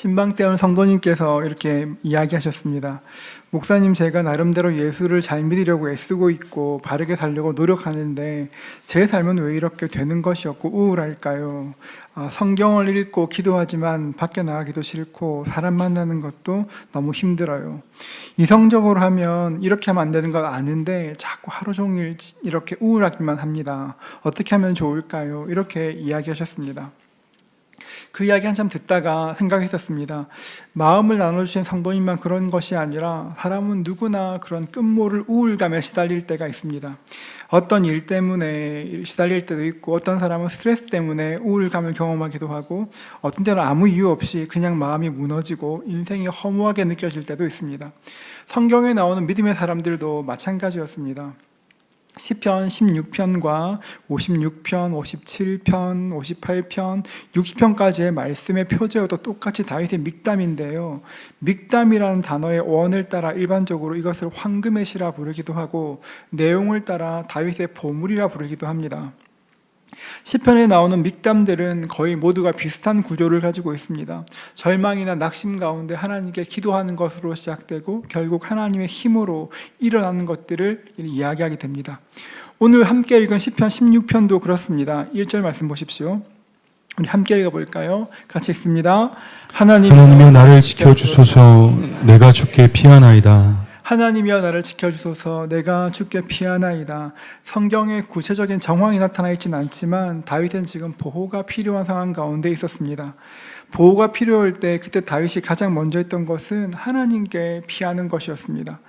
신방 때 오는 성도님께서 이렇게 이야기하셨습니다. 목사님, 제가 나름대로 예수를 잘 믿으려고 애쓰고 있고 바르게 살려고 노력하는데 제 삶은 왜 이렇게 되는 것이 없고 우울할까요? 성경을 읽고 기도하지만 밖에 나가기도 싫고 사람 만나는 것도 너무 힘들어요. 이성적으로 하면 이렇게 하면 안 되는 걸 아는데 자꾸 하루 종일 이렇게 우울하기만 합니다. 어떻게 하면 좋을까요? 이렇게 이야기하셨습니다. 그 이야기 한참 듣다가 생각했었습니다. 마음을 나눠주신 성도님만 그런 것이 아니라 사람은 누구나 그런 끝모를 우울감에 시달릴 때가 있습니다. 어떤 일 때문에 시달릴 때도 있고, 어떤 사람은 스트레스 때문에 우울감을 경험하기도 하고, 어떤 때는 아무 이유 없이 그냥 마음이 무너지고 인생이 허무하게 느껴질 때도 있습니다. 성경에 나오는 믿음의 사람들도 마찬가지였습니다. 시편 16편과 56편, 57편, 58편, 60편까지의 말씀의 표제어도 똑같이 다윗의 믹담인데요. 믹담이라는 단어의 원을 따라 일반적으로 이것을 황금의 시라 부르기도 하고, 내용을 따라 다윗의 보물이라 부르기도 합니다. 시편에 나오는 믹담들은 거의 모두가 비슷한 구조를 가지고 있습니다. 절망이나 낙심 가운데 하나님께 기도하는 것으로 시작되고 결국 하나님의 힘으로 일어나는 것들을 이야기하게 됩니다. 오늘 함께 읽은 시편 16편도 그렇습니다. 1절 말씀 보십시오. 우리 함께 읽어볼까요? 같이 읽습니다. 하나님이여 나를 지켜주소서. 내가 주께 피하나이다. 하나님이여 나를 지켜주소서. 내가 주께 피하나이다. 성경에 구체적인 정황이 나타나 있지는 않지만 다윗은 지금 보호가 필요한 상황 가운데 있었습니다. 보호가 필요할 때 그때 다윗이 가장 먼저 했던 것은 하나님께 피하는 것이었습니다.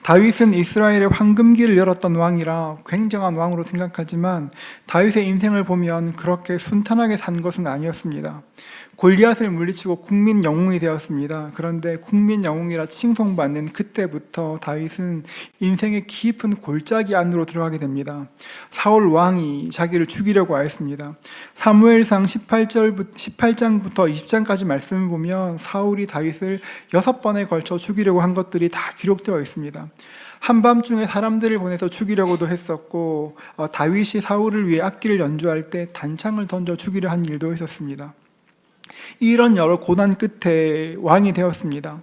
다윗은 이스라엘의 황금기를 열었던 왕이라 굉장한 왕으로 생각하지만 다윗의 인생을 보면 그렇게 순탄하게 산 것은 아니었습니다. 골리앗을 물리치고 국민 영웅이 되었습니다. 그런데 국민 영웅이라 칭송받는 그때부터 다윗은 인생의 깊은 골짜기 안으로 들어가게 됩니다. 사울 왕이 자기를 죽이려고 하였습니다. 사무엘상 18장부터 20장까지 말씀을 보면 사울이 다윗을 6번에 걸쳐 죽이려고 한 것들이 다 기록되어 있습니다. 한밤중에 사람들을 보내서 죽이려고도 했었고, 다윗이 사울을 위해 악기를 연주할 때 단창을 던져 죽이려 한 일도 있었습니다. 이런 여러 고난 끝에 왕이 되었습니다.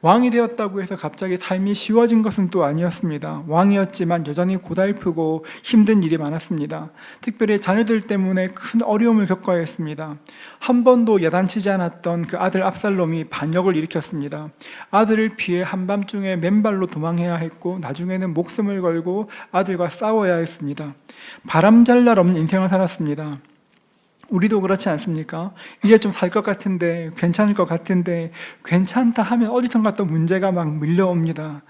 왕이 되었다고 해서 갑자기 삶이 쉬워진 것은 또 아니었습니다. 왕이었지만 여전히 고달프고 힘든 일이 많았습니다. 특별히 자녀들 때문에 큰 어려움을 겪어야 했습니다. 한 번도 야단치지 않았던 그 아들 압살롬이 반역을 일으켰습니다. 아들을 피해 한밤중에 맨발로 도망해야 했고 나중에는 목숨을 걸고 아들과 싸워야 했습니다. 바람잘 날 없는 인생을 살았습니다. 우리도 그렇지 않습니까? 이제 좀 살 것 같은데, 괜찮을 것 같은데, 괜찮다 하면 어디선가 또 문제가 막 밀려옵니다.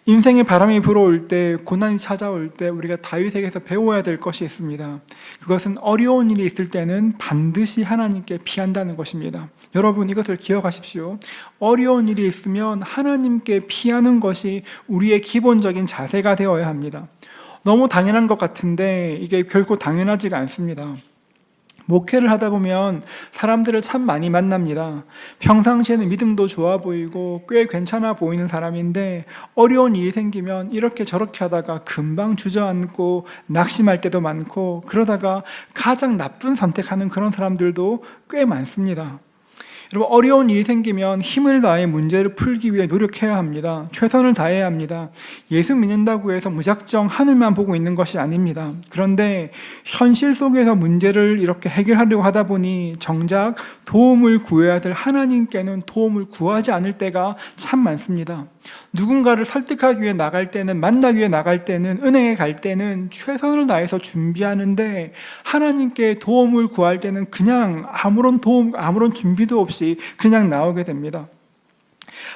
인생의 바람이 불어올 때, 고난이 찾아올 때 우리가 다윗에게서 배워야 될 것이 있습니다. 그것은 어려운 일이 있을 때는 반드시 하나님께 피한다는 것입니다. 여러분, 이것을 기억하십시오. 어려운 일이 있으면 하나님께 피하는 것이 우리의 기본적인 자세가 되어야 합니다. 너무 당연한 것 같은데 이게 결코 당연하지가 않습니다. 목회를 하다 보면 사람들을 참 많이 만납니다. 평상시에는 믿음도 좋아 보이고 꽤 괜찮아 보이는 사람인데 어려운 일이 생기면 이렇게 저렇게 하다가 금방 주저앉고 낙심할 때도 많고, 그러다가 가장 나쁜 선택하는 그런 사람들도 꽤 많습니다. 여러분, 어려운 일이 생기면 힘을 다해 문제를 풀기 위해 노력해야 합니다. 최선을 다해야 합니다. 예수 믿는다고 해서 무작정 하늘만 보고 있는 것이 아닙니다. 그런데 현실 속에서 문제를 이렇게 해결하려고 하다 보니 정작 도움을 구해야 될 하나님께는 도움을 구하지 않을 때가 참 많습니다. 누군가를 설득하기 위해 나갈 때는, 만나기 위해 나갈 때는, 은행에 갈 때는 최선을 다해서 준비하는데 하나님께 도움을 구할 때는 그냥 아무런 준비도 없이 그냥 나오게 됩니다.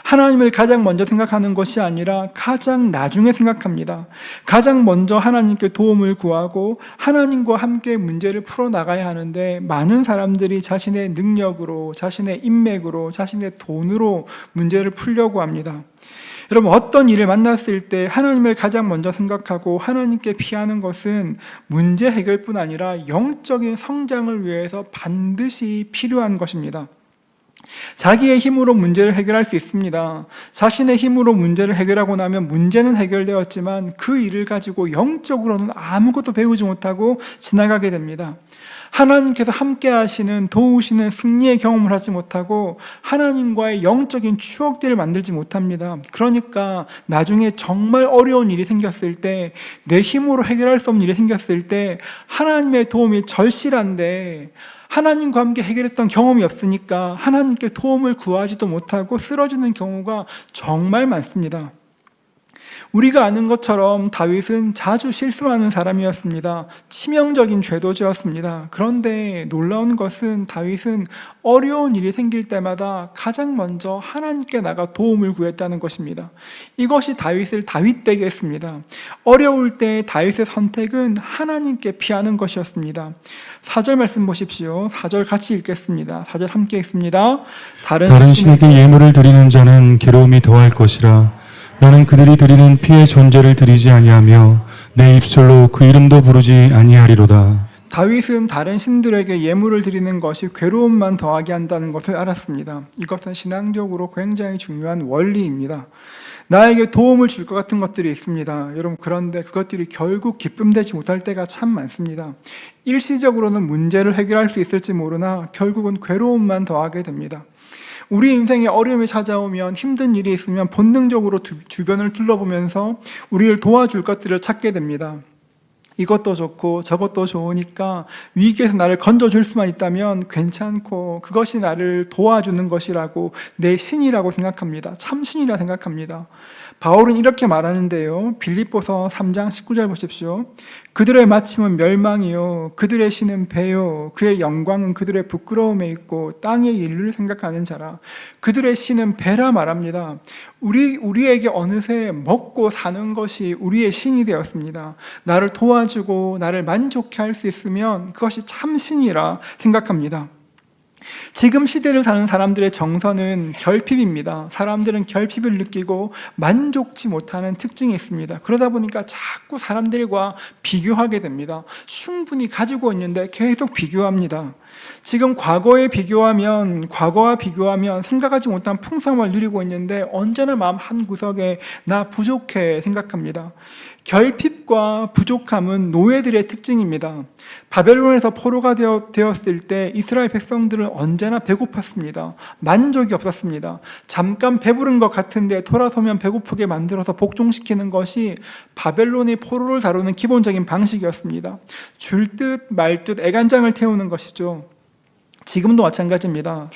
하나님을 가장 먼저 생각하는 것이 아니라 가장 나중에 생각합니다. 가장 먼저 하나님께 도움을 구하고 하나님과 함께 문제를 풀어나가야 하는데 많은 사람들이 자신의 능력으로, 자신의 인맥으로, 자신의 돈으로 문제를 풀려고 합니다. 여러분, 어떤 일을 만났을 때 하나님을 가장 먼저 생각하고 하나님께 피하는 것은 문제 해결뿐 아니라 영적인 성장을 위해서 반드시 필요한 것입니다. 자기의 힘으로 문제를 해결할 수 있습니다. 자신의 힘으로 문제를 해결하고 나면 문제는 해결되었지만 그 일을 가지고 영적으로는 아무것도 배우지 못하고 지나가게 됩니다. 하나님께서 함께 하시는 도우시는 승리의 경험을 하지 못하고 하나님과의 영적인 추억들을 만들지 못합니다. 그러니까 나중에 정말 어려운 일이 생겼을 때, 내 힘으로 해결할 수 없는 일이 생겼을 때 하나님의 도움이 절실한데 하나님과 함께 해결했던 경험이 없으니까 하나님께 도움을 구하지도 못하고 쓰러지는 경우가 정말 많습니다. 우리가 아는 것처럼 다윗은 자주 실수하는 사람이었습니다. 치명적인 죄도 지었습니다. 그런데 놀라운 것은 다윗은 어려운 일이 생길 때마다 가장 먼저 하나님께 나가 도움을 구했다는 것입니다. 이것이 다윗을 다윗되게 했습니다. 어려울 때 다윗의 선택은 하나님께 피하는 것이었습니다. 4절 말씀 보십시오. 4절 같이 읽겠습니다. 4절 함께 읽습니다. 다른 신에게 예물을 드리는 자는 괴로움이 더할 것이라. 나는 그들이 드리는 피의 존재를 드리지 아니하며 내 입술로 그 이름도 부르지 아니하리로다. 다윗은 다른 신들에게 예물을 드리는 것이 괴로움만 더하게 한다는 것을 알았습니다. 이것은 신앙적으로 굉장히 중요한 원리입니다. 나에게 도움을 줄 것 같은 것들이 있습니다. 여러분, 그런데 그것들이 결국 기쁨되지 못할 때가 참 많습니다. 일시적으로는 문제를 해결할 수 있을지 모르나 결국은 괴로움만 더하게 됩니다. 우리 인생에 어려움이 찾아오면, 힘든 일이 있으면 본능적으로 주변을 둘러보면서 우리를 도와줄 것들을 찾게 됩니다. 이것도 좋고 저것도 좋으니까 위기에서 나를 건져줄 수만 있다면 괜찮고 그것이 나를 도와주는 것이라고, 내 신이라고 생각합니다. 참신이라 생각합니다. 바울은 이렇게 말하는데요. 빌립보서 3장 19절 보십시오. 그들의 마침은 멸망이요 그들의 신은 배요 그의 영광은 그들의 부끄러움에 있고 땅의 일을 생각하는 자라. 그들의 신은 배라 말합니다. 우리에게 어느새 먹고 사는 것이 우리의 신이 되었습니다. 나를 도와주고 나를 만족해 할 수 있으면 그것이 참신이라 생각합니다. 지금 시대를 사는 사람들의 정서는 결핍입니다. 사람들은 결핍을 느끼고 만족치 못하는 특징이 있습니다. 그러다 보니까 자꾸 사람들과 비교하게 됩니다. 충분히 가지고 있는데 계속 비교합니다. 지금 과거와 비교하면 생각하지 못한 풍성함을 누리고 있는데 언제나 마음 한 구석에 나 부족해 생각합니다. 결핍과 부족함은 노예들의 특징입니다. 바벨론에서 포로가 되었을 때 이스라엘 백성들은 언제나 배고팠습니다. 만족이 없었습니다. 잠깐 배부른 것 같은데 돌아서면 배고프게 만들어서 복종시키는 것이 바벨론의 포로를 다루는 기본적인 방식이었습니다. 줄 듯 말 듯 애간장을 태우는 것이죠. 지금도 마찬가지입니다.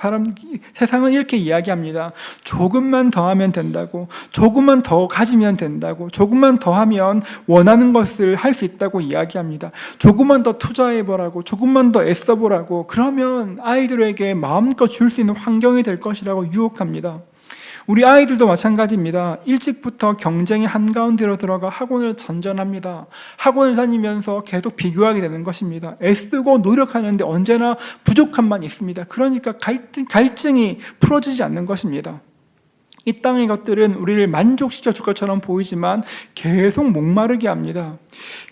세상은 이렇게 이야기합니다. 조금만 더 하면 된다고, 조금만 더 가지면 된다고, 조금만 더 하면 원하는 것을 할 수 있다고 이야기합니다. 조금만 더 투자해보라고, 조금만 더 애써보라고, 그러면 아이들에게 마음껏 줄 수 있는 환경이 될 것이라고 유혹합니다. 우리 아이들도 마찬가지입니다. 일찍부터 경쟁의 한가운데로 들어가 학원을 전전합니다. 학원을 다니면서 계속 비교하게 되는 것입니다. 애쓰고 노력하는데 언제나 부족함만 있습니다. 그러니까 갈증이 풀어지지 않는 것입니다. 이 땅의 것들은 우리를 만족시켜 줄 것처럼 보이지만 계속 목마르게 합니다.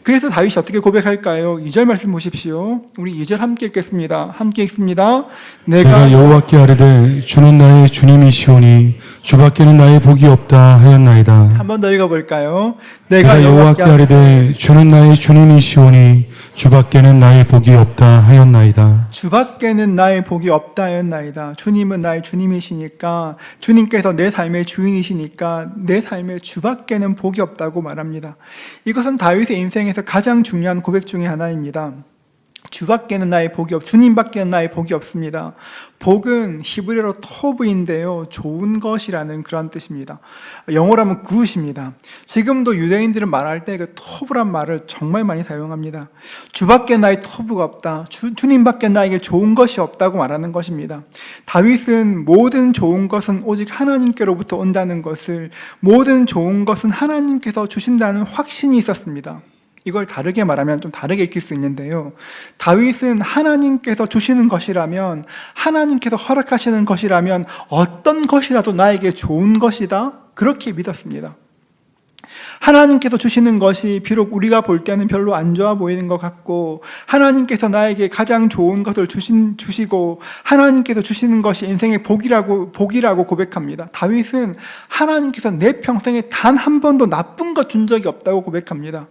그래서 다윗이 어떻게 고백할까요? 2절 말씀 보십시오. 우리 2절 함께 읽겠습니다. 함께 읽습니다. 내가 여호와께 아뢰되 주는 나의 주님이시오니 주밖에는 나의 복이 없다 하였나이다. 한 번 더 읽어볼까요? 내가 여호와께 아뢰되 주는 나의 주님이시오니 주밖에는 나의 복이 없다 하였나이다. 주밖에는 나의 복이 없다 하였나이다. 주님은 나의 주님이시니까, 주님께서 내 삶의 주인이시니까 내 삶의 주밖에는 복이 없다고 말합니다. 이것은 다윗의 인생에서 가장 중요한 고백 중에 하나입니다. 주밖에는 나의 복이 주님밖에는 나의 복이 없습니다. 복은 히브리어로 토브인데요, 좋은 것이라는 그런 뜻입니다. 영어로 하면 굿입니다. 지금도 유대인들은 말할 때 그 토브란 말을 정말 많이 사용합니다. 주밖에 나의 토브가 없다, 주님밖에 나에게 좋은 것이 없다고 말하는 것입니다. 다윗은 모든 좋은 것은 오직 하나님께로부터 온다는 것을, 모든 좋은 것은 하나님께서 주신다는 확신이 있었습니다. 이걸 다르게 말하면 좀 다르게 읽힐 수 있는데요. 다윗은 하나님께서 주시는 것이라면, 하나님께서 허락하시는 것이라면 어떤 것이라도 나에게 좋은 것이다, 그렇게 믿었습니다. 하나님께서 주시는 것이 비록 우리가 볼 때는 별로 안 좋아 보이는 것 같고, 하나님께서 나에게 가장 좋은 것을 주시고 하나님께서 주시는 것이 인생의 복이라고 고백합니다. 다윗은 하나님께서 내 평생에 단 한 번도 나쁜 것 준 적이 없다고 고백합니다.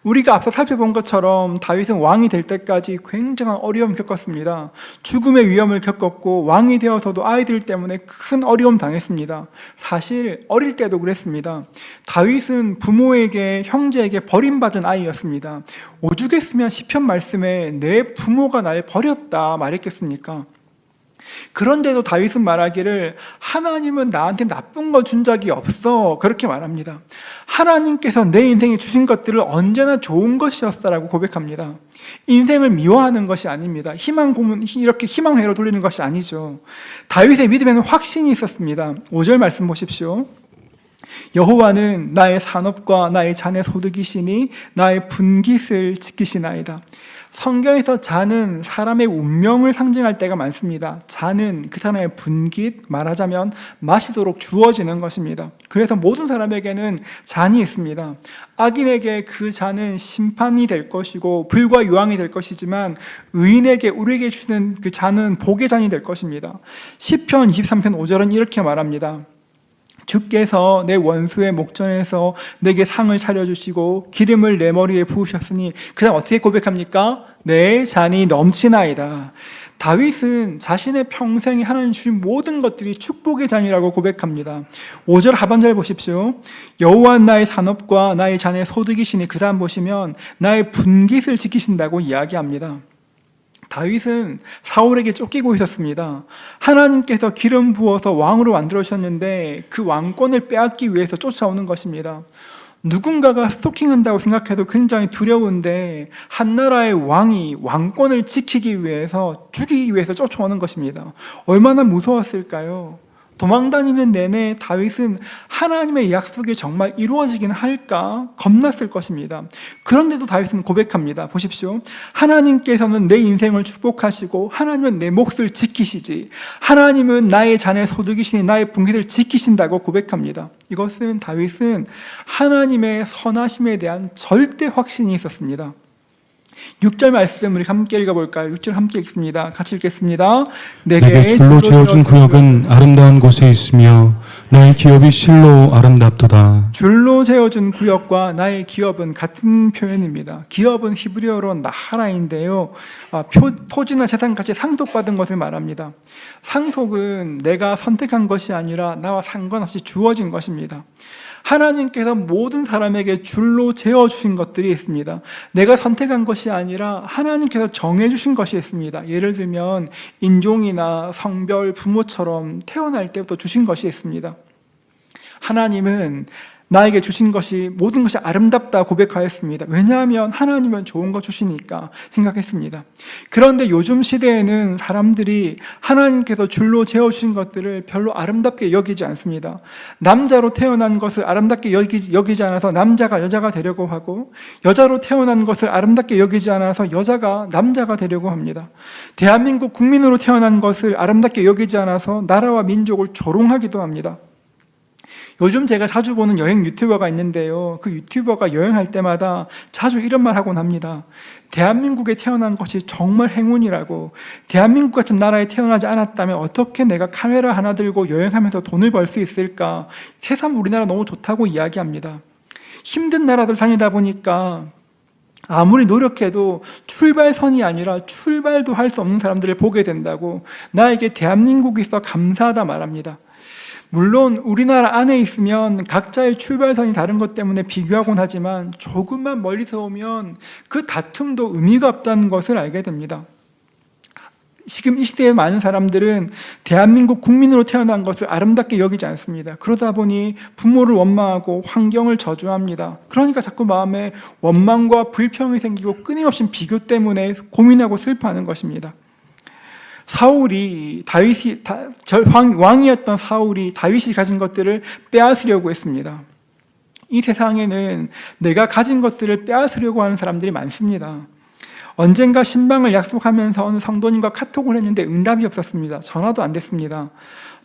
우리가 앞서 살펴본 것처럼 다윗은 왕이 될 때까지 굉장한 어려움을 겪었습니다. 죽음의 위험을 겪었고 왕이 되어서도 아이들 때문에 큰 어려움 당했습니다. 사실 어릴 때도 그랬습니다. 다윗은 부모에게, 형제에게 버림받은 아이였습니다. 오죽했으면 시편 말씀에 내 부모가 날 버렸다 말했겠습니까? 그런데도 다윗은 말하기를 하나님은 나한테 나쁜 거 준 적이 없어, 그렇게 말합니다. 하나님께서 내 인생에 주신 것들을 언제나 좋은 것이었다라고 고백합니다. 인생을 미워하는 것이 아닙니다. 희망 고문, 이렇게 희망회로 돌리는 것이 아니죠. 다윗의 믿음에는 확신이 있었습니다. 5절 말씀 보십시오. 여호와는 나의 산업과 나의 잔의 소득이시니 나의 분깃을 지키시나이다. 성경에서 잔은 사람의 운명을 상징할 때가 많습니다. 잔은 그 사람의 분깃, 말하자면 마시도록 주어지는 것입니다. 그래서 모든 사람에게는 잔이 있습니다. 악인에게 그 잔은 심판이 될 것이고 불과 유황이 될 것이지만 의인에게, 우리에게 주는 그 잔은 복의 잔이 될 것입니다. 시편 23편 5절은 이렇게 말합니다. 주께서 내 원수의 목전에서 내게 상을 차려주시고 기름을 내 머리에 부으셨으니, 그 다음 어떻게 고백합니까? 내 잔이 넘치나이다. 다윗은 자신의 평생에 하나님 주신 모든 것들이 축복의 잔이라고 고백합니다. 5절 하반절 보십시오. 여호와는 나의 산업과 나의 잔의 소득이시니, 그 다음 보시면 나의 분깃을 지키신다고 이야기합니다. 다윗은 사울에게 쫓기고 있었습니다. 하나님께서 기름 부어서 왕으로 만들어주셨는데 그 왕권을 빼앗기 위해서 쫓아오는 것입니다. 누군가가 스토킹한다고 생각해도 굉장히 두려운데 한 나라의 왕이 왕권을 지키기 위해서, 죽이기 위해서 쫓아오는 것입니다. 얼마나 무서웠을까요? 도망다니는 내내 다윗은 하나님의 약속이 정말 이루어지긴 할까 겁났을 것입니다. 그런데도 다윗은 고백합니다. 보십시오. 하나님께서는 내 인생을 축복하시고 하나님은 내 몫을 지키시지, 하나님은 나의 잔의 소득이시니 나의 분깃을 지키신다고 고백합니다. 이것은 다윗은 하나님의 선하심에 대한 절대 확신이 있었습니다. 6절 말씀 우리 함께 읽어볼까요? 6절 함께 읽습니다. 같이 읽겠습니다. 내게 줄로 재어준 구역은 아름다운 곳에 있으며 나의 기업이 실로 아름답도다. 줄로 재어준 구역과 나의 기업은 같은 표현입니다. 기업은 히브리어로 나하라인데요, 토지나 재산까지 상속받은 것을 말합니다. 상속은 내가 선택한 것이 아니라 나와 상관없이 주어진 것입니다. 하나님께서 모든 사람에게 줄로 재어주신 것들이 있습니다. 내가 선택한 것이 아니라 하나님께서 정해주신 것이 있습니다. 예를 들면 인종이나 성별, 부모처럼 태어날 때부터 주신 것이 있습니다. 하나님은 나에게 주신 것이, 모든 것이 아름답다 고백하였습니다. 왜냐하면 하나님은 좋은 거 주시니까 생각했습니다. 그런데 요즘 시대에는 사람들이 하나님께서 줄로 재어주신 것들을 별로 아름답게 여기지 않습니다. 남자로 태어난 것을 아름답게 여기지 않아서 남자가 여자가 되려고 하고, 여자로 태어난 것을 아름답게 여기지 않아서 여자가 남자가 되려고 합니다. 대한민국 국민으로 태어난 것을 아름답게 여기지 않아서 나라와 민족을 조롱하기도 합니다. 요즘 제가 자주 보는 여행 유튜버가 있는데요, 그 유튜버가 여행할 때마다 자주 이런 말 하곤 합니다. 대한민국에 태어난 것이 정말 행운이라고, 대한민국 같은 나라에 태어나지 않았다면 어떻게 내가 카메라 하나 들고 여행하면서 돈을 벌 수 있을까, 새삼 우리나라 너무 좋다고 이야기합니다. 힘든 나라들 다니다 보니까 아무리 노력해도 출발선이 아니라 출발도 할 수 없는 사람들을 보게 된다고, 나에게 대한민국이 있어 감사하다 말합니다. 물론 우리나라 안에 있으면 각자의 출발선이 다른 것 때문에 비교하곤 하지만 조금만 멀리서 오면 그 다툼도 의미가 없다는 것을 알게 됩니다. 지금 이 시대에 많은 사람들은 대한민국 국민으로 태어난 것을 아름답게 여기지 않습니다. 그러다 보니 부모를 원망하고 환경을 저주합니다. 그러니까 자꾸 마음에 원망과 불평이 생기고 끊임없이 비교 때문에 고민하고 슬퍼하는 것입니다. 왕이었던 사울이 다윗이 가진 것들을 빼앗으려고 했습니다. 이 세상에는 내가 가진 것들을 빼앗으려고 하는 사람들이 많습니다. 언젠가 신방을 약속하면서 어느 성도님과 카톡을 했는데 응답이 없었습니다. 전화도 안 됐습니다.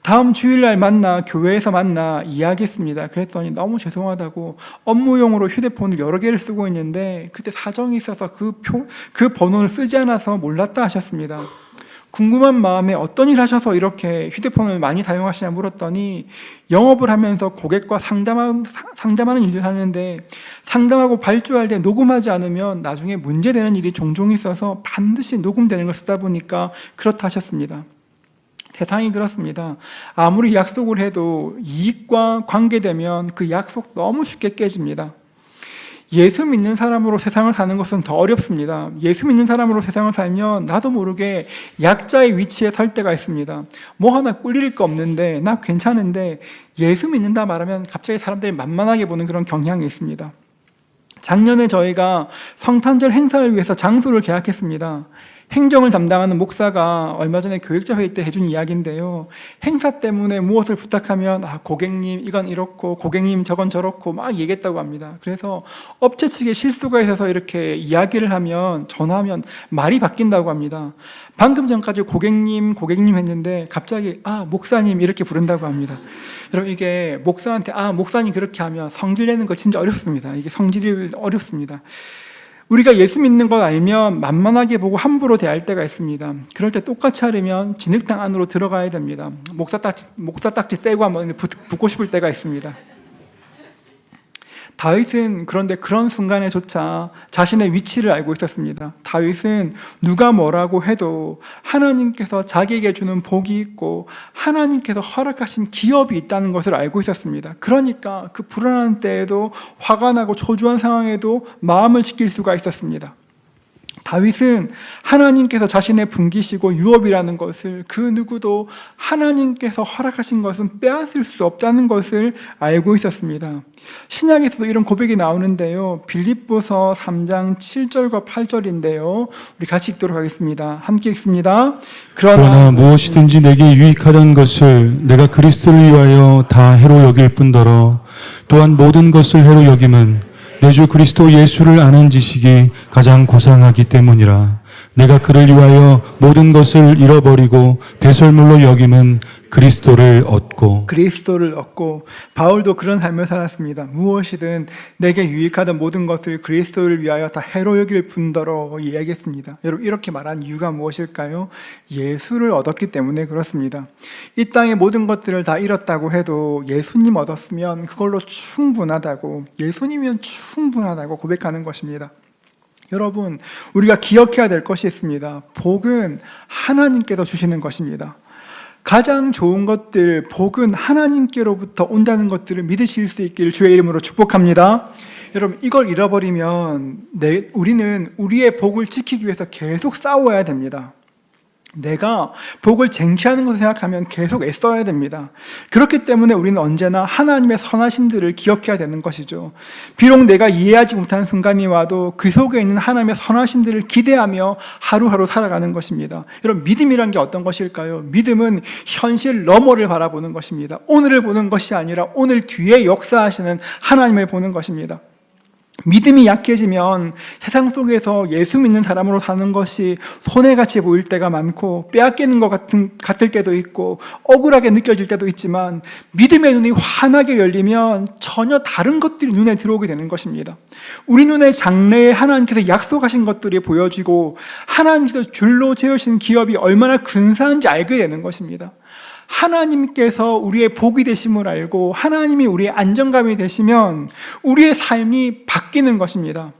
다음 주일날 만나, 교회에서 만나 이야기했습니다. 그랬더니 너무 죄송하다고, 업무용으로 휴대폰을 여러 개를 쓰고 있는데 그때 사정이 있어서 그 번호를 쓰지 않아서 몰랐다 하셨습니다. 궁금한 마음에 어떤 일 하셔서 이렇게 휴대폰을 많이 사용하시냐 물었더니 영업을 하면서 고객과 상담하는 일을 하는데 상담하고 발주할 때 녹음하지 않으면 나중에 문제되는 일이 종종 있어서 반드시 녹음되는 걸 쓰다 보니까 그렇다 하셨습니다. 세상이 그렇습니다. 아무리 약속을 해도 이익과 관계되면 그 약속 너무 쉽게 깨집니다. 예수 믿는 사람으로 세상을 사는 것은 더 어렵습니다. 예수 믿는 사람으로 세상을 살면 나도 모르게 약자의 위치에 설 때가 있습니다. 뭐 하나 꿀릴 거 없는데 나 괜찮은데 예수 믿는다 말하면 갑자기 사람들이 만만하게 보는 그런 경향이 있습니다. 작년에 저희가 성탄절 행사를 위해서 장소를 계약했습니다. 행정을 담당하는 목사가 얼마 전에 교육자 회의 때 해준 이야기인데요. 행사 때문에 무엇을 부탁하면 고객님 이건 이렇고 고객님 저건 저렇고 막 얘기했다고 합니다. 그래서 업체 측에 실수가 있어서 이렇게 이야기를 하면 전화하면 말이 바뀐다고 합니다. 방금 전까지 고객님 했는데 갑자기 목사님 이렇게 부른다고 합니다. 여러분 이게 목사한테 목사님 그렇게 하면 성질 내는 거 진짜 어렵습니다. 이게 성질이 어렵습니다. 우리가 예수 믿는 걸 알면 만만하게 보고 함부로 대할 때가 있습니다. 그럴 때 똑같이 하려면 진흙탕 안으로 들어가야 됩니다. 목사 딱지 떼고 한번 붙고 싶을 때가 있습니다. 다윗은 그런데 그런 순간에조차 자신의 위치를 알고 있었습니다. 다윗은 누가 뭐라고 해도 하나님께서 자기에게 주는 복이 있고 하나님께서 허락하신 기업이 있다는 것을 알고 있었습니다. 그러니까 그 불안한 때에도 화가 나고 초조한 상황에도 마음을 지킬 수가 있었습니다. 다윗은 하나님께서 자신의 분기시고 유업이라는 것을 그 누구도 하나님께서 허락하신 것은 빼앗을 수 없다는 것을 알고 있었습니다. 신약에서도 이런 고백이 나오는데요. 빌립보서 3장 7절과 8절인데요. 우리 같이 읽도록 하겠습니다. 함께 읽습니다. 그러나 무엇이든지 내게 유익하던 것을 내가 그리스도를 위하여 다 해로 여길 뿐더러 또한 모든 것을 해로 여김은 내 주 그리스도 예수를 아는 지식이 가장 고상하기 때문이라. 내가 그를 위하여 모든 것을 잃어버리고 배설물로 여김은 그리스도를 얻고 바울도 그런 삶을 살았습니다. 무엇이든 내게 유익하던 모든 것을 그리스도를 위하여 다 해로 여길 뿐더러 이야기했습니다. 여러분 이렇게 말한 이유가 무엇일까요? 예수를 얻었기 때문에 그렇습니다. 이 땅의 모든 것들을 다 잃었다고 해도 예수님 얻었으면 그걸로 충분하다고, 예수님이면 충분하다고 고백하는 것입니다. 여러분, 우리가 기억해야 될 것이 있습니다. 복은 하나님께서 주시는 것입니다. 가장 좋은 것들, 복은 하나님께로부터 온다는 것들을 믿으실 수 있기를 주의 이름으로 축복합니다. 여러분, 이걸 잃어버리면 우리는 우리의 복을 지키기 위해서 계속 싸워야 됩니다. 내가 복을 쟁취하는 것을 생각하면 계속 애써야 됩니다. 그렇기 때문에 우리는 언제나 하나님의 선하심들을 기억해야 되는 것이죠. 비록 내가 이해하지 못하는 순간이 와도 그 속에 있는 하나님의 선하심들을 기대하며 하루하루 살아가는 것입니다. 여러분, 믿음이란 게 어떤 것일까요? 믿음은 현실 너머를 바라보는 것입니다. 오늘을 보는 것이 아니라 오늘 뒤에 역사하시는 하나님을 보는 것입니다. 믿음이 약해지면 세상 속에서 예수 믿는 사람으로 사는 것이 손해같이 보일 때가 많고 빼앗기는 것 같을 때도 있고 억울하게 느껴질 때도 있지만 믿음의 눈이 환하게 열리면 전혀 다른 것들이 눈에 들어오게 되는 것입니다. 우리 눈의 장래에 하나님께서 약속하신 것들이 보여지고 하나님께서 줄로 재우신 기업이 얼마나 근사한지 알게 되는 것입니다. 하나님께서 우리의 복이 되심을 알고 하나님이 우리의 안정감이 되시면 우리의 삶이 바뀌는 것입니다.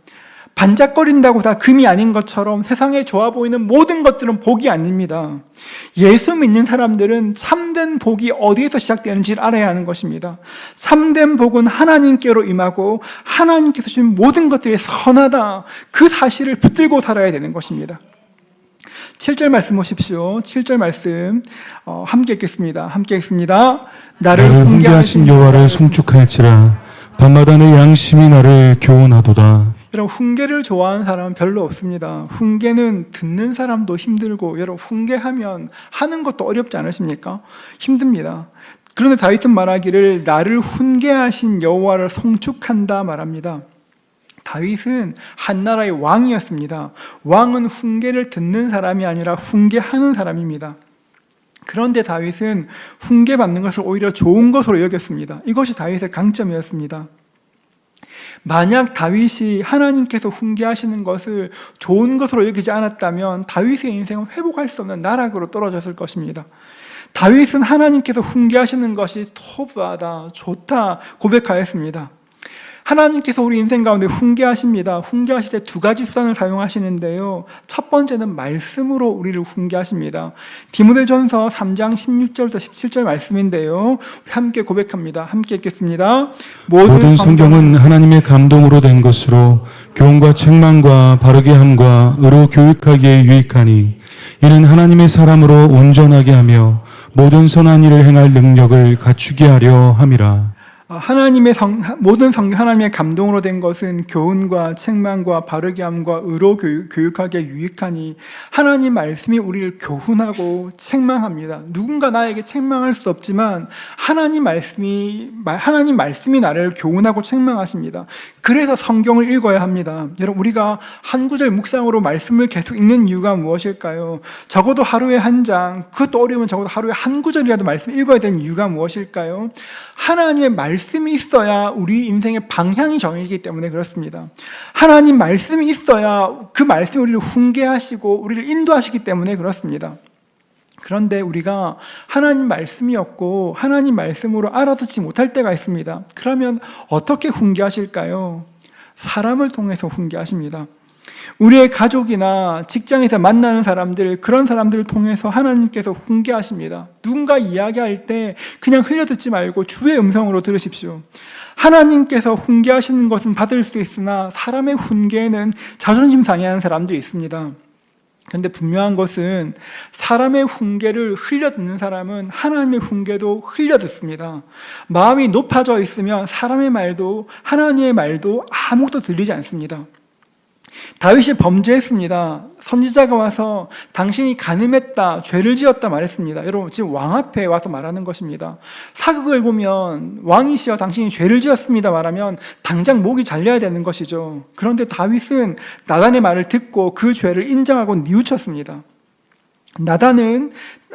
반짝거린다고 다 금이 아닌 것처럼 세상에 좋아 보이는 모든 것들은 복이 아닙니다. 예수 믿는 사람들은 참된 복이 어디에서 시작되는지를 알아야 하는 것입니다. 참된 복은 하나님께로 임하고 하나님께서 주신 모든 것들이 선하다, 그 사실을 붙들고 살아야 되는 것입니다. 7절 말씀 보십시오. 7절 말씀 함께 읽겠습니다. 나를 훈계하신 여호와를 송축할지라 밤마다 내 양심이 나를 교훈하도다. 여러분, 훈계를 좋아하는 사람은 별로 없습니다. 훈계는 듣는 사람도 힘들고, 여러분 훈계하면 하는 것도 어렵지 않으십니까? 힘듭니다. 그런데 다윗은 말하기를 나를 훈계하신 여호와를 송축한다 말합니다. 다윗은 한 나라의 왕이었습니다. 왕은 훈계를 듣는 사람이 아니라 훈계하는 사람입니다. 그런데 다윗은 훈계받는 것을 오히려 좋은 것으로 여겼습니다. 이것이 다윗의 강점이었습니다. 만약 다윗이 하나님께서 훈계하시는 것을 좋은 것으로 여기지 않았다면 다윗의 인생은 회복할 수 없는 나락으로 떨어졌을 것입니다. 다윗은 하나님께서 훈계하시는 것이 토부하다, 좋다 고백하였습니다. 하나님께서 우리 인생 가운데 훈계하십니다. 훈계하실 때 두 가지 수단을 사용하시는데요. 첫 번째는 말씀으로 우리를 훈계하십니다. 디모데전서 3장 16절부터 17절 말씀인데요. 우리 함께 고백합니다. 함께 읽겠습니다. 모든 성경은 하나님의 감동으로 된 것으로 교훈과 책망과 바르게 함과 의로 교육하기에 유익하니 이는 하나님의 사람으로 온전하게 하며 모든 선한 일을 행할 능력을 갖추게 하려 함이라. 모든 성경 하나님의 감동으로 된 것은 교훈과 책망과 바르게 함과 의로 교육하기에 유익하니 하나님 말씀이 우리를 교훈하고 책망합니다. 누군가 나에게 책망할 수 없지만 하나님 말씀이 나를 교훈하고 책망하십니다. 그래서 성경을 읽어야 합니다. 여러분, 우리가 한 구절 묵상으로 말씀을 계속 읽는 이유가 무엇일까요? 적어도 하루에 한 장, 그것도 어려우면 적어도 하루에 한 구절이라도 말씀을 읽어야 되는 이유가 무엇일까요? 하나님의 말씀이 있어야 우리 인생의 방향이 정해지기 때문에 그렇습니다. 하나님 말씀이 있어야 그 말씀이 우리를 훈계하시고 우리를 인도하시기 때문에 그렇습니다. 그런데 우리가 하나님 말씀이 없고 하나님 말씀으로 알아듣지 못할 때가 있습니다. 그러면 어떻게 훈계하실까요? 사람을 통해서 훈계하십니다. 우리의 가족이나 직장에서 만나는 사람들, 그런 사람들을 통해서 하나님께서 훈계하십니다. 누군가 이야기할 때 그냥 흘려듣지 말고 주의 음성으로 들으십시오. 하나님께서 훈계하시는 것은 받을 수 있으나 사람의 훈계에는 자존심 상해하는 사람들이 있습니다. 그런데 분명한 것은 사람의 훈계를 흘려듣는 사람은 하나님의 훈계도 흘려듣습니다. 마음이 높아져 있으면 사람의 말도 하나님의 말도 아무것도 들리지 않습니다. 다윗이 범죄했습니다. 선지자가 와서 당신이 간음했다, 죄를 지었다 말했습니다. 여러분, 지금 왕 앞에 와서 말하는 것입니다. 사극을 보면 왕이시여 당신이 죄를 지었습니다 말하면 당장 목이 잘려야 되는 것이죠. 그런데 다윗은 나단의 말을 듣고 그 죄를 인정하고 뉘우쳤습니다.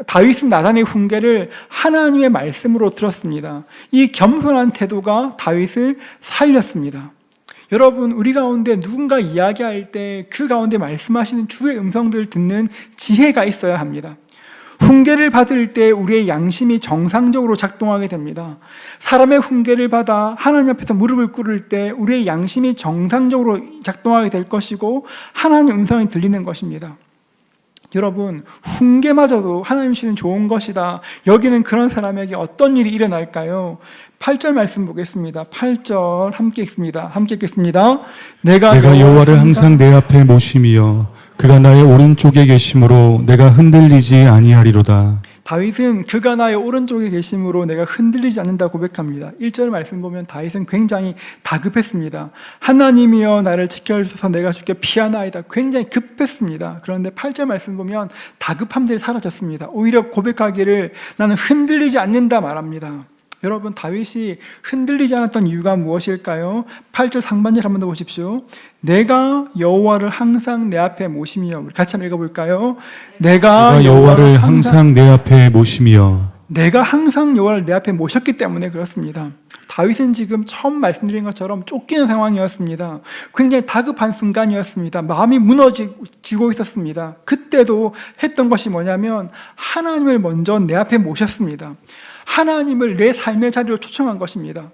다윗은 나단의 훈계를 하나님의 말씀으로 들었습니다. 이 겸손한 태도가 다윗을 살렸습니다. 여러분, 우리 가운데 누군가 이야기할 때 그 가운데 말씀하시는 주의 음성들을 듣는 지혜가 있어야 합니다. 훈계를 받을 때 우리의 양심이 정상적으로 작동하게 됩니다. 사람의 훈계를 받아 하나님 앞에서 무릎을 꿇을 때 우리의 양심이 정상적으로 작동하게 될 것이고 하나님의 음성이 들리는 것입니다. 여러분, 훈계마저도 하나님 주시는 좋은 것이다. 여기는 그런 사람에게 어떤 일이 일어날까요? 8절 말씀 보겠습니다. 8절 함께 읽습니다. 함께 읽겠습니다. 내가 여호와를 항상 내 앞에 모심이여 그가 나의 오른쪽에 계심으로 내가 흔들리지 아니하리로다. 다윗은 그가 나의 오른쪽에 계심으로 내가 흔들리지 않는다 고백합니다. 1절 말씀 보면 다윗은 굉장히 다급했습니다. 하나님이여 나를 지켜주셔서 내가 주께 피하나이다. 굉장히 급했습니다. 그런데 8절 말씀 보면 다급함들이 사라졌습니다. 오히려 고백하기를 나는 흔들리지 않는다 말합니다. 여러분, 다윗이 흔들리지 않았던 이유가 무엇일까요? 8절 상반절 한번 더 보십시오. 내가 여호와를 항상 내 앞에 모심이여. 같이 한번 읽어볼까요? 내가 여호와를 항상 내 앞에 모심이여. 내가 항상 여호와를 내 앞에 모셨기 때문에 그렇습니다. 다윗은 지금 처음 말씀드린 것처럼 쫓기는 상황이었습니다. 굉장히 다급한 순간이었습니다. 마음이 무너지고 있었습니다. 그때도 했던 것이 뭐냐면 하나님을 먼저 내 앞에 모셨습니다. 하나님을 내 삶의 자리로 초청한 것입니다.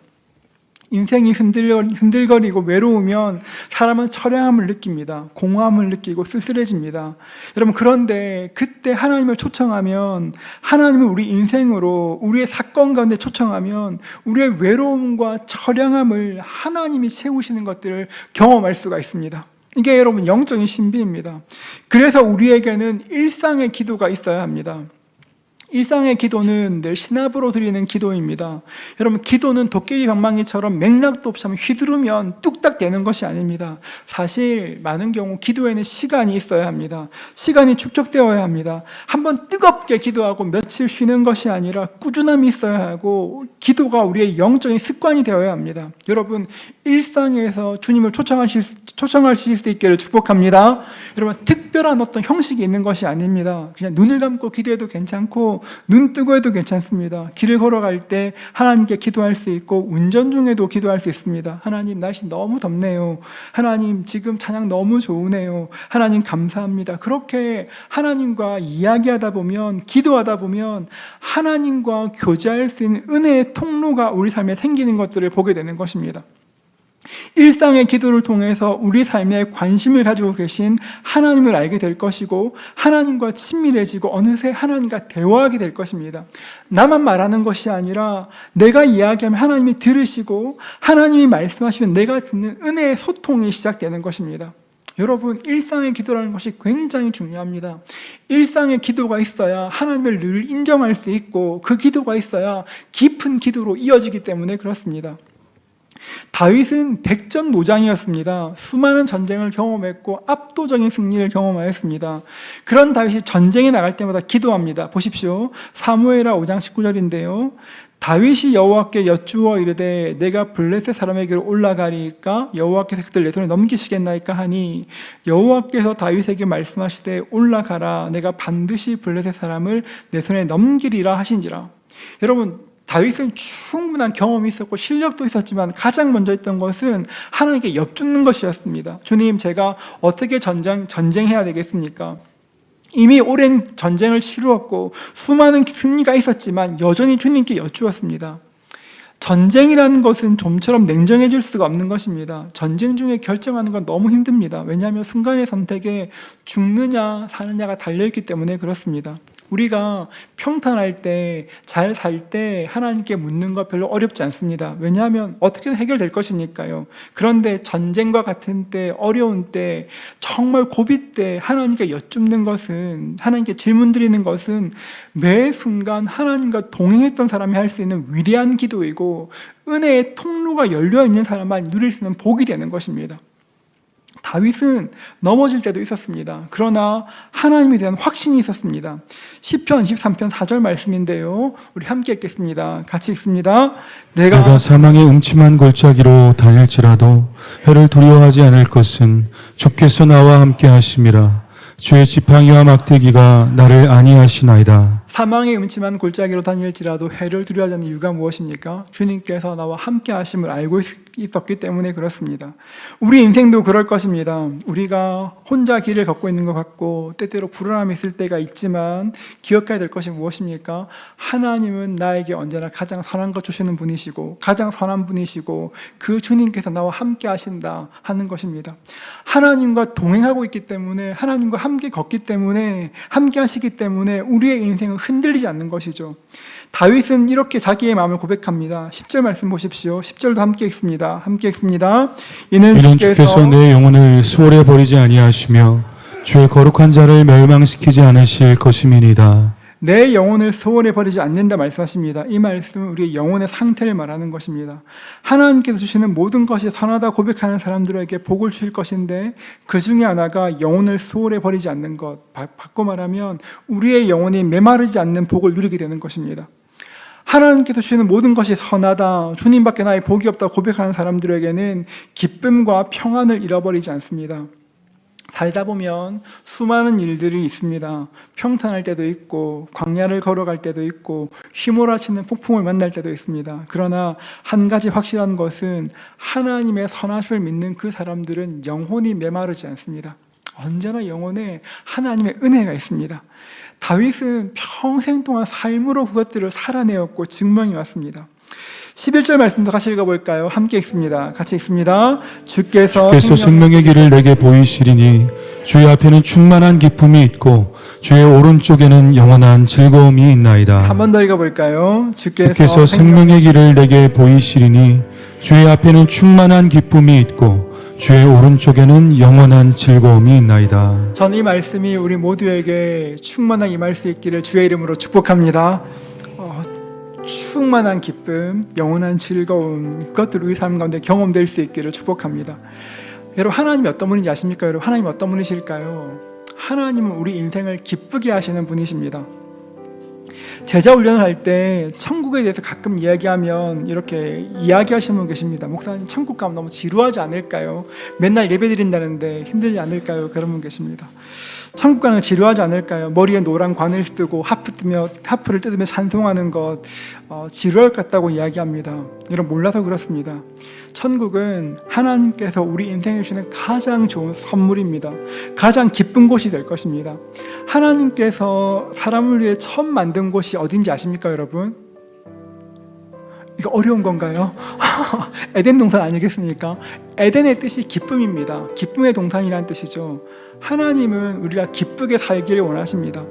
인생이 흔들거리고 외로우면 사람은 처량함을 느낍니다. 공허함을 느끼고 쓸쓸해집니다. 여러분, 그런데 그때 하나님을 초청하면, 하나님을 우리 인생으로 우리의 사건 가운데 초청하면 우리의 외로움과 처량함을 하나님이 채우시는 것들을 경험할 수가 있습니다. 이게 여러분 영적인 신비입니다. 그래서 우리에게는 일상의 기도가 있어야 합니다. 일상의 기도는 늘 신압으로 드리는 기도입니다. 여러분, 기도는 도깨비 방망이처럼 맥락도 없이 하면 휘두르면 뚝딱 되는 것이 아닙니다. 사실 많은 경우 기도에는 시간이 있어야 합니다. 시간이 축적되어야 합니다. 한번 뜨겁게 기도하고 며칠 쉬는 것이 아니라 꾸준함이 있어야 하고 기도가 우리의 영적인 습관이 되어야 합니다. 여러분, 일상에서 주님을 초청하실 수 있기를 축복합니다. 여러분, 특별한 어떤 형식이 있는 것이 아닙니다. 그냥 눈을 감고 기도해도 괜찮고 눈 뜨고 해도 괜찮습니다. 길을 걸어갈 때 하나님께 기도할 수 있고 운전 중에도 기도할 수 있습니다. 하나님, 날씨 너무 덥네요. 하나님, 지금 찬양 너무 좋으네요. 하나님, 감사합니다. 그렇게 하나님과 이야기하다 보면, 기도하다 보면 하나님과 교제할 수 있는 은혜의 통로가 우리 삶에 생기는 것들을 보게 되는 것입니다. 일상의 기도를 통해서 우리 삶에 관심을 가지고 계신 하나님을 알게 될 것이고, 하나님과 친밀해지고 어느새 하나님과 대화하게 될 것입니다. 나만 말하는 것이 아니라 내가 이야기하면 하나님이 들으시고, 하나님이 말씀하시면 내가 듣는 은혜의 소통이 시작되는 것입니다. 여러분, 일상의 기도라는 것이 굉장히 중요합니다. 일상의 기도가 있어야 하나님을 늘 인정할 수 있고, 그 기도가 있어야 깊은 기도로 이어지기 때문에 그렇습니다. 다윗은 백전노장이었습니다. 수많은 전쟁을 경험했고 압도적인 승리를 경험하였습니다. 그런 다윗이 전쟁에 나갈 때마다 기도합니다. 보십시오. 사무엘하 5장 19절인데요. 다윗이 여호와께 여쭈어 이르되 내가 블레셋 사람에게로 올라가리이까 여호와께서 그들 내 손에 넘기시겠나이까 하니 여호와께서 다윗에게 말씀하시되 올라가라 내가 반드시 블레셋 사람을 내 손에 넘기리라 하신지라. 여러분, 다윗은 충분한 경험이 있었고 실력도 있었지만 가장 먼저 했던 것은 하나님께 엽죽는 것이었습니다. 주님, 제가 어떻게 전쟁해야 되겠습니까? 이미 오랜 전쟁을 치루었고 수많은 승리가 있었지만 여전히 주님께 여쭈었습니다. 전쟁이라는 것은 좀처럼 냉정해질 수가 없는 것입니다. 전쟁 중에 결정하는 건 너무 힘듭니다. 왜냐하면 순간의 선택에 죽느냐 사느냐가 달려있기 때문에 그렇습니다. 우리가 평탄할 때, 잘 살 때 하나님께 묻는 것 별로 어렵지 않습니다. 왜냐하면 어떻게든 해결될 것이니까요. 그런데 전쟁과 같은 때, 어려운 때, 정말 고비 때 하나님께 여쭙는 것은, 하나님께 질문 드리는 것은 매 순간 하나님과 동행했던 사람이 할 수 있는 위대한 기도이고 은혜의 통로가 열려있는 사람만 누릴 수 있는 복이 되는 것입니다. 다윗은 넘어질 때도 있었습니다. 그러나 하나님에 대한 확신이 있었습니다. 시편 23편 4절 말씀인데요. 우리 함께 읽겠습니다. 같이 읽습니다. 내가 사망의 음침한 골짜기로 다닐지라도 해를 두려워하지 않을 것은 주께서 나와 함께 하심이라. 주의 지팡이와 막대기가 나를 안위하시나이다. 사망의 음침한 골짜기로 다닐지라도 해를 두려워하지 않는 이유가 무엇입니까? 주님께서 나와 함께 하심을 알고 있었기 때문에 그렇습니다. 우리 인생도 그럴 것입니다. 우리가 혼자 길을 걷고 있는 것 같고 때때로 불안함이 있을 때가 있지만 기억해야 될 것이 무엇입니까? 하나님은 나에게 언제나 가장 선한 것 주시는 분이시고 가장 선한 분이시고 그 주님께서 나와 함께 하신다 하는 것입니다. 하나님과 동행하고 있기 때문에, 하나님과 함께 걷기 때문에, 함께 하시기 때문에 우리의 인생은 흔들리지 않는 것이죠. 다윗은 이렇게 자기의 마음을 고백합니다. 10절 말씀 보십시오. 10절도 함께 읽습니다. 함께 읽습니다. 이는 주께서 내 영혼을 수월해 버리지 아니하시며 주의 거룩한 자를 멸망시키지 않으실 것임이니이다. 내 영혼을 소홀히 버리지 않는다 말씀하십니다. 이 말씀은 우리의 영혼의 상태를 말하는 것입니다. 하나님께서 주시는 모든 것이 선하다 고백하는 사람들에게 복을 주실 것인데 그 중에 하나가 영혼을 소홀히 버리지 않는 것, 바꿔 말하면 우리의 영혼이 메마르지 않는 복을 누리게 되는 것입니다. 하나님께서 주시는 모든 것이 선하다, 주님밖에 나의 복이 없다 고백하는 사람들에게는 기쁨과 평안을 잃어버리지 않습니다. 살다 보면 수많은 일들이 있습니다. 평탄할 때도 있고 광야를 걸어갈 때도 있고 휘몰아치는 폭풍을 만날 때도 있습니다. 그러나 한 가지 확실한 것은 하나님의 선하심을 믿는 그 사람들은 영혼이 메마르지 않습니다. 언제나 영혼에 하나님의 은혜가 있습니다. 다윗은 평생 동안 삶으로 그것들을 살아내었고 증명해 왔습니다. 11절 말씀도 같이 읽어볼까요? 함께 읽습니다. 같이 읽습니다. 주께서 생명의 길을 내게 보이시리니 주의 앞에는 충만한 기쁨이 있고 주의 오른쪽에는 영원한 즐거움이 있나이다. 한 번 더 읽어볼까요? 주께서 생명의 길을 내게 보이시리니 주의 앞에는 충만한 기쁨이 있고 주의 오른쪽에는 영원한 즐거움이 있나이다. 전 이 말씀이 우리 모두에게 충만하게 임할 수 있기를 주의 이름으로 축복합니다. 충만한 기쁨, 영원한 즐거움, 그것들이 우리 삶 가운데 경험될 수 있기를 축복합니다. 여러분, 하나님이 어떤 분인지 아십니까? 여러분, 하나님이 어떤 분이실까요? 하나님은 우리 인생을 기쁘게 하시는 분이십니다. 제자 훈련을 할 때 천국에 대해서 가끔 이야기하면 이렇게 이야기하시는 분 계십니다. 목사님, 천국 가면 너무 지루하지 않을까요? 맨날 예배 드린다는데 힘들지 않을까요? 그런 분 계십니다. 천국 가는 거 지루하지 않을까요? 머리에 노란 관을 쓰고 하프를 뜯으며 찬송하는 것 지루할 것 같다고 이야기합니다. 여러분 몰라서 그렇습니다. 천국은 하나님께서 우리 인생에 주시는 가장 좋은 선물입니다. 가장 기쁜 곳이 될 것입니다. 하나님께서 사람을 위해 처음 만든 곳이 어딘지 아십니까, 여러분? 이거 어려운 건가요? 에덴 동산 아니겠습니까? 에덴의 뜻이 기쁨입니다. 기쁨의 동산이라는 뜻이죠. 하나님은 우리가 기쁘게 살기를 원하십니다.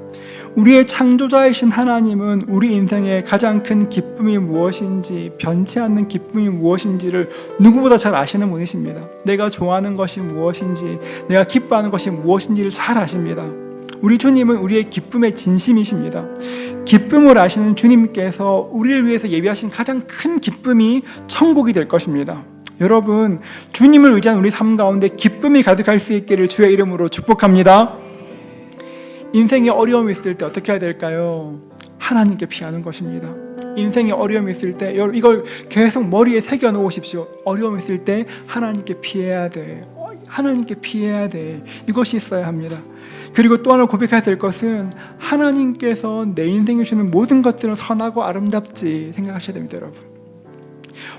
우리의 창조자이신 하나님은 우리 인생의 가장 큰 기쁨이 무엇인지, 변치 않는 기쁨이 무엇인지를 누구보다 잘 아시는 분이십니다. 내가 좋아하는 것이 무엇인지, 내가 기뻐하는 것이 무엇인지를 잘 아십니다. 우리 주님은 우리의 기쁨의 진심이십니다. 기쁨을 아시는 주님께서 우리를 위해서 예비하신 가장 큰 기쁨이 천국이 될 것입니다. 여러분, 주님을 의지한 우리 삶 가운데 기쁨이 가득할 수 있기를 주의 이름으로 축복합니다. 인생에 어려움이 있을 때 어떻게 해야 될까요? 하나님께 피하는 것입니다. 인생에 어려움이 있을 때 이걸 계속 머리에 새겨 놓으십시오. 어려움이 있을 때 하나님께 피해야 돼. 하나님께 피해야 돼. 이것이 있어야 합니다. 그리고 또 하나 고백해야 될 것은 하나님께서 내 인생에 주는 모든 것들은 선하고 아름답지 생각하셔야 됩니다, 여러분.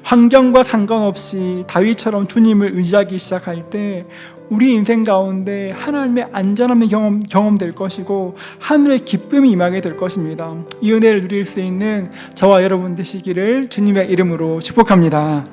환경과 상관없이 다윗처럼 주님을 의지하기 시작할 때 우리 인생 가운데 하나님의 안전함이 경험될 것이고 하늘의 기쁨이 임하게 될 것입니다. 이 은혜를 누릴 수 있는 저와 여러분 되시기를 주님의 이름으로 축복합니다.